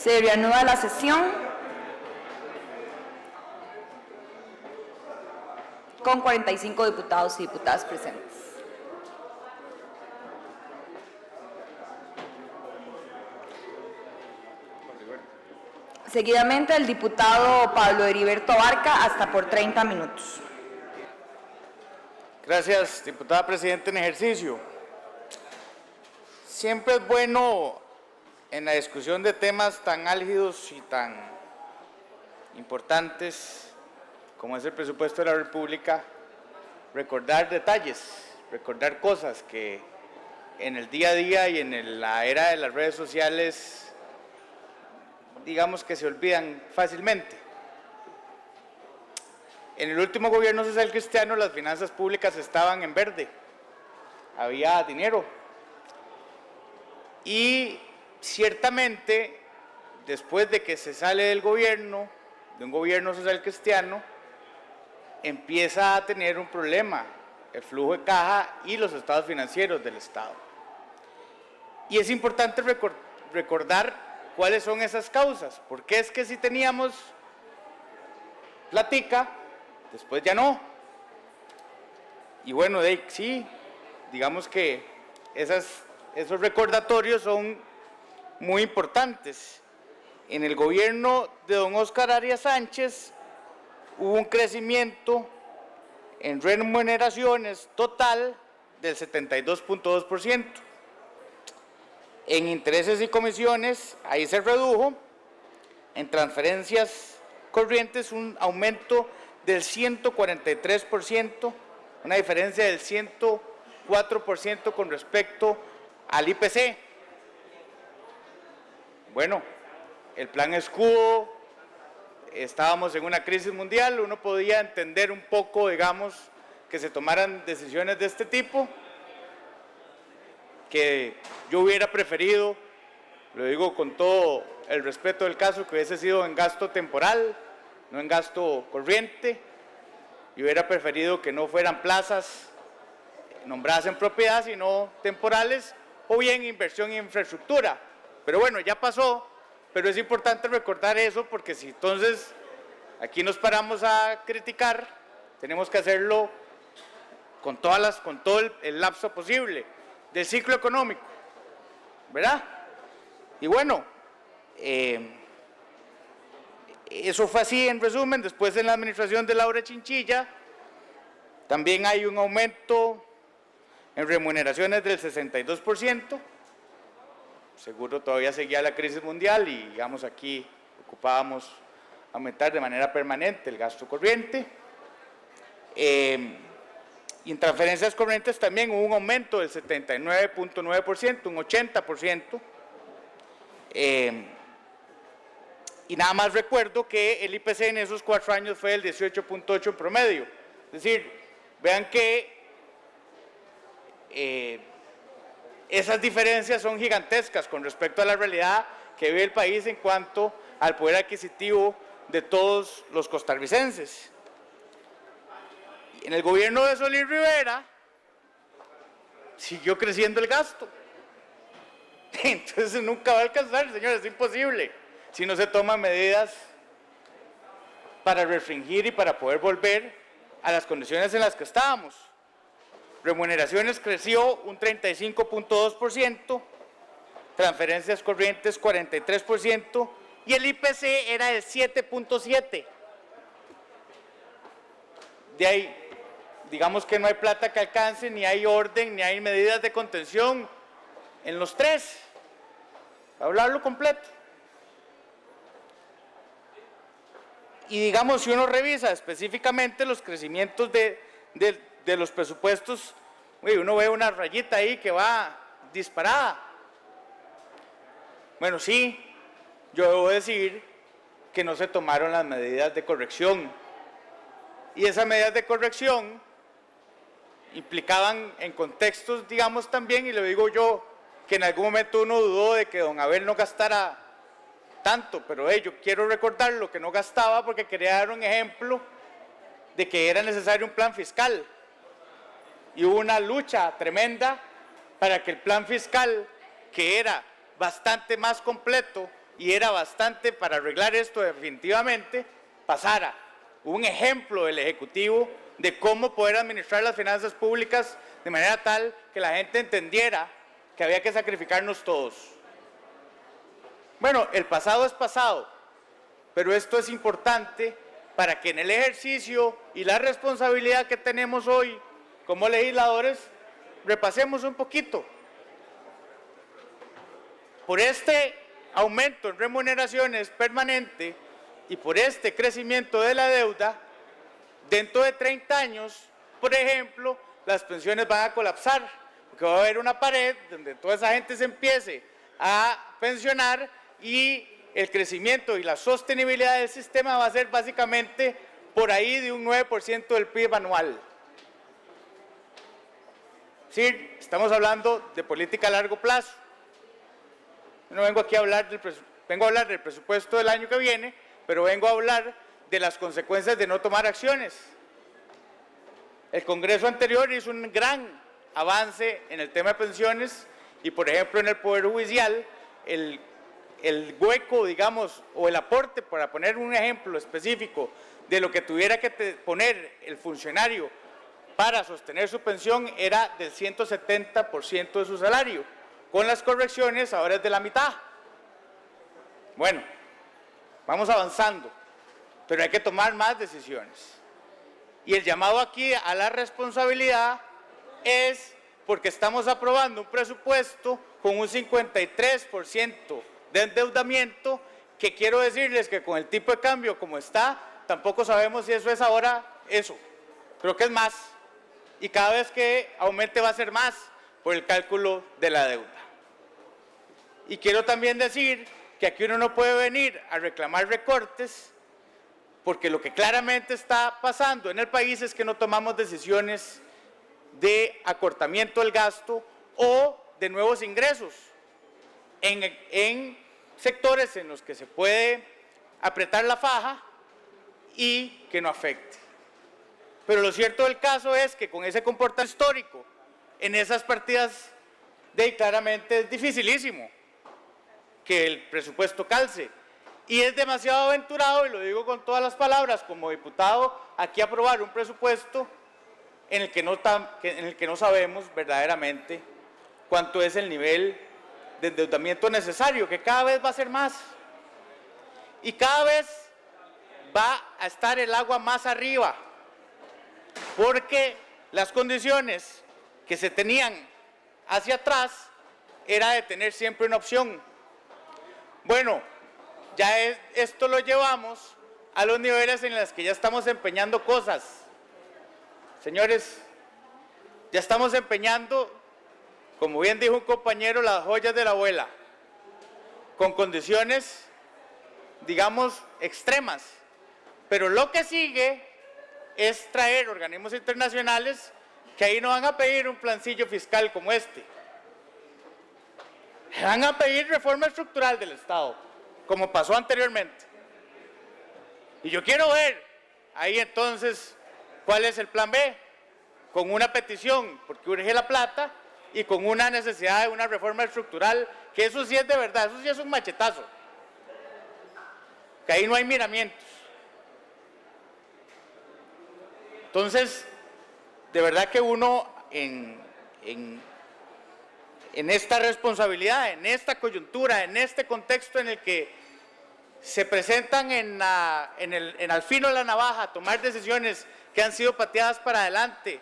Se reanuda la sesión con 45 diputados y diputadas presentes. Seguidamente, el diputado Pablo Heriberto Abarca, hasta por 30 minutos. Gracias, diputada presidenta en ejercicio. Siempre es bueno en la discusión de temas tan álgidos y tan importantes como es el presupuesto de la República, recordar detalles, recordar cosas que en el día a día y en la era de las redes sociales, digamos que se olvidan fácilmente. En el último gobierno social cristiano las finanzas públicas estaban en verde, había dinero y ciertamente después de que se sale del gobierno, de un gobierno social cristiano, empieza a tener un problema el flujo de caja y los estados financieros del Estado. Y es importante recordar cuáles son esas causas, porque es que si teníamos platica, después ya no. Y bueno, sí, digamos que esos recordatorios son muy importantes. En el gobierno de don Óscar Arias Sánchez hubo un crecimiento en remuneraciones total del 72.2%. En intereses y comisiones, ahí se redujo. En transferencias corrientes, un aumento del 143%, una diferencia del 104% con respecto al IPC. Bueno, el plan escudo, estábamos en una crisis mundial, uno podía entender un poco, digamos, que se tomaran decisiones de este tipo, que yo hubiera preferido, lo digo con todo el respeto del caso, que hubiese sido en gasto temporal, no en gasto corriente, y hubiera preferido que no fueran plazas nombradas en propiedad, sino temporales, o bien inversión en infraestructura. Pero bueno, ya pasó, pero es importante recordar eso, porque si entonces aquí nos paramos a criticar, tenemos que hacerlo con todo el lapso posible del ciclo económico, ¿verdad? Y bueno, eso fue así en resumen. Después, en la administración de Laura Chinchilla, también hay un aumento en remuneraciones del 62%. Seguro todavía seguía la crisis mundial y, digamos, aquí ocupábamos aumentar de manera permanente el gasto corriente. Y en transferencias corrientes también hubo un aumento del 79.9%, un 80%. Y nada más recuerdo que el IPC en esos 4 años fue del 18.8 en promedio. Es decir, vean que esas diferencias son gigantescas con respecto a la realidad que vive el país en cuanto al poder adquisitivo de todos los costarricenses. En el gobierno de Solís Rivera siguió creciendo el gasto. Entonces nunca va a alcanzar, señores, es imposible si no se toman medidas para restringir y para poder volver a las condiciones en las que estábamos. Remuneraciones creció un 35.2%, transferencias corrientes 43% y el IPC era del 7.7%. De ahí, digamos que no hay plata que alcance, ni hay orden, ni hay medidas de contención en los tres. Hablarlo completo. Y digamos, si uno revisa específicamente los crecimientos de los presupuestos, uno ve una rayita ahí que va disparada. Bueno, sí, yo debo decir que no se tomaron las medidas de corrección. Y esas medidas de corrección implicaban en contextos, digamos, también, y lo digo yo, que en algún momento uno dudó de que don Abel no gastara tanto, pero yo quiero recordar lo que no gastaba, porque quería dar un ejemplo de que era necesario un plan fiscal. Y hubo una lucha tremenda para que el plan fiscal, que era bastante más completo y era bastante para arreglar esto definitivamente, pasara un ejemplo del Ejecutivo de cómo poder administrar las finanzas públicas de manera tal que la gente entendiera que había que sacrificarnos todos. Bueno, el pasado es pasado, pero esto es importante para que en el ejercicio y la responsabilidad que tenemos hoy como legisladores repasemos un poquito. Por este aumento en remuneraciones permanente y por este crecimiento de la deuda, dentro de 30 años, por ejemplo, las pensiones van a colapsar, porque va a haber una pared donde toda esa gente se empiece a pensionar y el crecimiento y la sostenibilidad del sistema va a ser básicamente por ahí de un 9% del PIB anual. Sí, estamos hablando de política a largo plazo. No vengo aquí a hablar del presupuesto del año que viene, pero vengo a hablar de las consecuencias de no tomar acciones. El Congreso anterior hizo un gran avance en el tema de pensiones y, por ejemplo, en el Poder Judicial, el hueco, digamos, o el aporte, para poner un ejemplo específico de lo que tuviera que poner el funcionario para sostener su pensión era del 170% de su salario. Con las correcciones ahora es de la mitad. Bueno, vamos avanzando, pero hay que tomar más decisiones. Y el llamado aquí a la responsabilidad es porque estamos aprobando un presupuesto con un 53% de endeudamiento, que quiero decirles que con el tipo de cambio como está, tampoco sabemos si eso es ahora eso. Creo que es más. Y cada vez que aumente va a ser más por el cálculo de la deuda. Y quiero también decir que aquí uno no puede venir a reclamar recortes, porque lo que claramente está pasando en el país es que no tomamos decisiones de acortamiento del gasto o de nuevos ingresos en sectores en los que se puede apretar la faja y que no afecte. Pero lo cierto del caso es que con ese comportamiento histórico en esas partidas, claramente es dificilísimo que el presupuesto calce. Y es demasiado aventurado, y lo digo con todas las palabras, como diputado, aquí aprobar un presupuesto en el que no sabemos verdaderamente cuánto es el nivel de endeudamiento necesario, que cada vez va a ser más. Y cada vez va a estar el agua más arriba, porque las condiciones que se tenían hacia atrás era de tener siempre una opción. Bueno, ya esto lo llevamos a los niveles en los que ya estamos empeñando cosas. Señores, ya estamos empeñando, como bien dijo un compañero, las joyas de la abuela, con condiciones, digamos, extremas. Pero lo que sigue es traer organismos internacionales que ahí no van a pedir un plancillo fiscal como este. Van a pedir reforma estructural del Estado, como pasó anteriormente. Y yo quiero ver ahí entonces cuál es el plan B, con una petición, porque urge la plata, y con una necesidad de una reforma estructural, que eso sí es de verdad, eso sí es un machetazo, que ahí no hay miramientos. Entonces, de verdad que uno en esta responsabilidad, en esta coyuntura, en este contexto en el que se presentan al filo de la navaja a tomar decisiones que han sido pateadas para adelante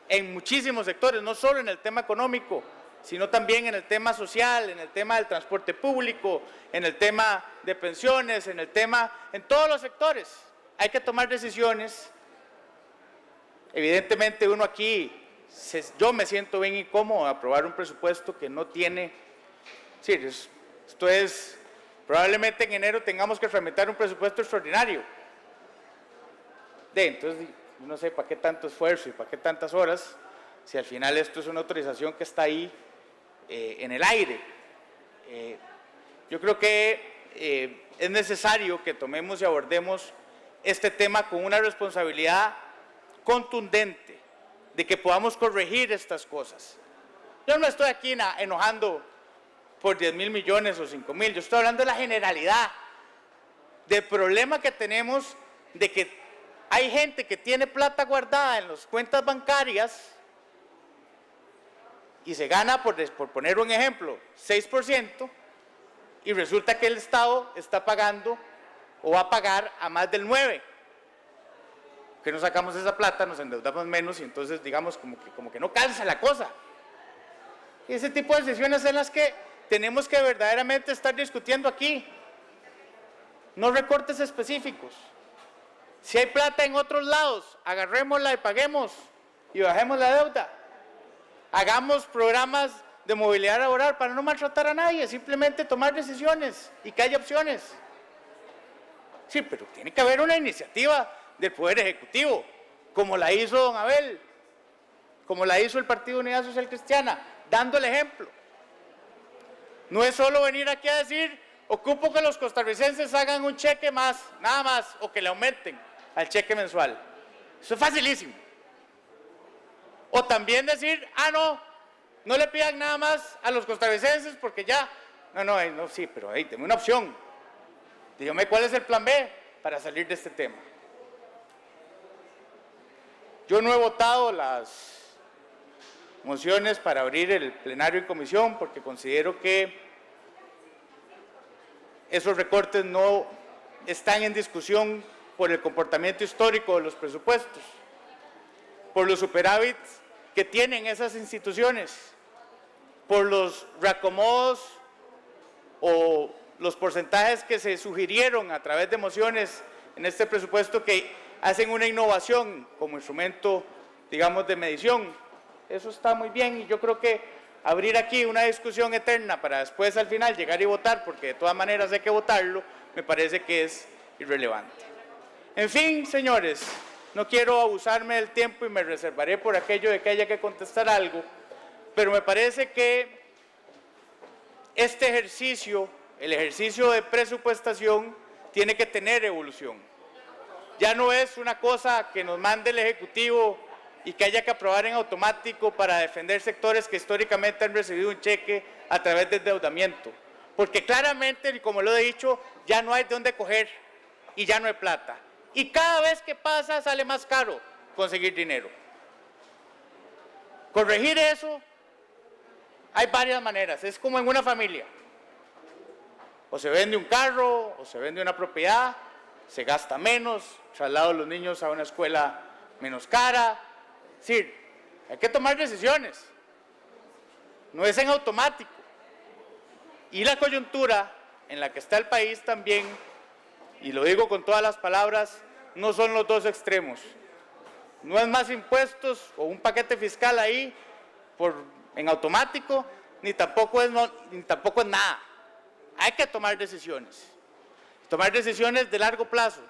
en muchísimos sectores, no solo en el tema económico, sino también en el tema social, en el tema del transporte público, en el tema de pensiones, en todos los sectores. Hay que tomar decisiones. Evidentemente uno aquí, yo me siento bien incómodo de aprobar un presupuesto que no tiene, sí, esto es, probablemente en enero tengamos que tramitar un presupuesto extraordinario. Entonces, no sé para qué tanto esfuerzo y para qué tantas horas, si al final esto es una autorización que está ahí en el aire. Yo creo que es necesario que tomemos y abordemos este tema con una responsabilidad contundente de que podamos corregir estas cosas. Yo no estoy aquí enojando por 10.000 millones o 5.000. Yo estoy hablando de la generalidad, del problema que tenemos de que hay gente que tiene plata guardada en las cuentas bancarias y se gana, por poner un ejemplo, 6%, y resulta que el Estado está pagando o va a pagar a más del 9%. Que no sacamos esa plata, nos endeudamos menos y entonces digamos como que no cansa la cosa. Y ese tipo de decisiones en las que tenemos que verdaderamente estar discutiendo aquí. No recortes específicos. Si hay plata en otros lados, agarrémosla y paguemos y bajemos la deuda. Hagamos programas de movilidad laboral para no maltratar a nadie, simplemente tomar decisiones y que haya opciones. Sí, pero tiene que haber una iniciativa del Poder Ejecutivo, como la hizo don Abel, como la hizo el Partido Unidad Social Cristiana, dando el ejemplo. No es solo venir aquí a decir, ocupo que los costarricenses hagan un cheque más, nada más, o que le aumenten al cheque mensual. Eso es facilísimo. O también decir, no le pidan nada más a los costarricenses porque ya, no, sí, pero ahí tengo una opción. Dígame cuál es el plan B para salir de este tema. Yo no he votado las mociones para abrir el plenario en comisión porque considero que esos recortes no están en discusión por el comportamiento histórico de los presupuestos, por los superávits que tienen esas instituciones, por los reacomodos o los porcentajes que se sugirieron a través de mociones en este presupuesto que hacen una innovación como instrumento, digamos, de medición. Eso está muy bien y yo creo que abrir aquí una discusión eterna para después al final llegar y votar, porque de todas maneras hay que votarlo, me parece que es irrelevante. En fin, señores, no quiero abusarme del tiempo y me reservaré por aquello de que haya que contestar algo, pero me parece que este ejercicio, el ejercicio de presupuestación, tiene que tener evolución. Ya no es una cosa que nos mande el Ejecutivo y que haya que aprobar en automático para defender sectores que históricamente han recibido un cheque a través de endeudamiento. Porque claramente, y como lo he dicho, ya no hay de dónde coger y ya no hay plata. Y cada vez que pasa sale más caro conseguir dinero. Corregir eso, hay varias maneras, es como en una familia. O se vende un carro, o se vende una propiedad, se gasta menos, traslado a los niños a una escuela menos cara. Es decir, hay que tomar decisiones, no es en automático. Y la coyuntura en la que está el país también, y lo digo con todas las palabras, no son los dos extremos. No es más impuestos o un paquete fiscal ahí en automático, ni tampoco es nada. Hay que tomar decisiones de largo plazo,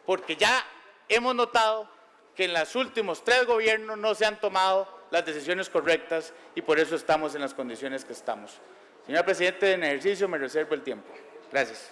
porque ya hemos notado que en los últimos 3 gobiernos no se han tomado las decisiones correctas y por eso estamos en las condiciones que estamos. Señor presidente, en ejercicio me reservo el tiempo. Gracias.